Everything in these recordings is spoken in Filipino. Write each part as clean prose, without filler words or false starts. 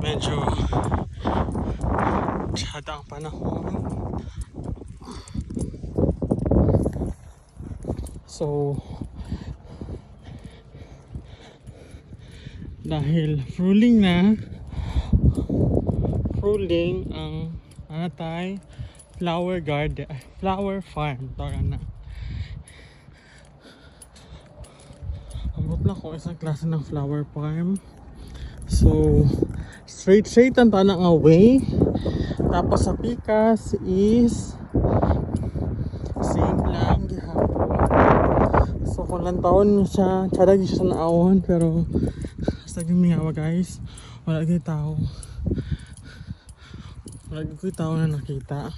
medyo tsada ang panahon. So dahil fruling ang anatay flower garden, flower farm tawag na. Ambot lang kung isang klase ng flower farm. So straight ang tanang away. Tapos sa pikas is same lang gihapon. So kung lang taon siya, tsada siya sa naawon, pero sa gumihawa guys, wala gay tao na nakita.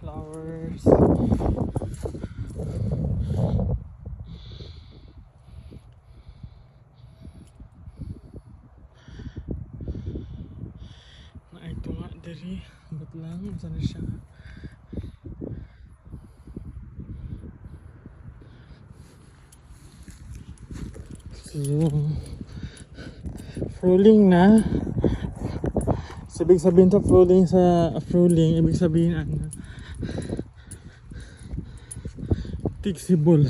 Flowers. Na ito nga diri, but lang saan siya. So, fruling na. So, ibig sabihin sa fruling, ibig sabihin ano, tigsibol.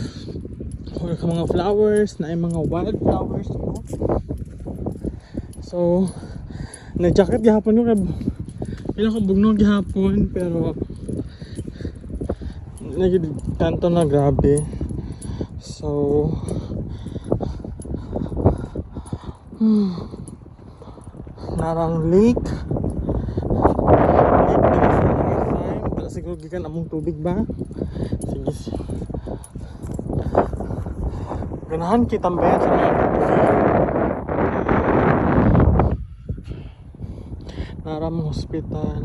Or mga flowers, na ay mga wild flowers. No? So, nag-jacket gihapon ko, ilang kabugno gihapon, pero nagkanto na grabe. So, narang lake din sa time, pero siguro gikan among tubig ba. Sige, ganahan kitang bayan sa mga naramong hospital.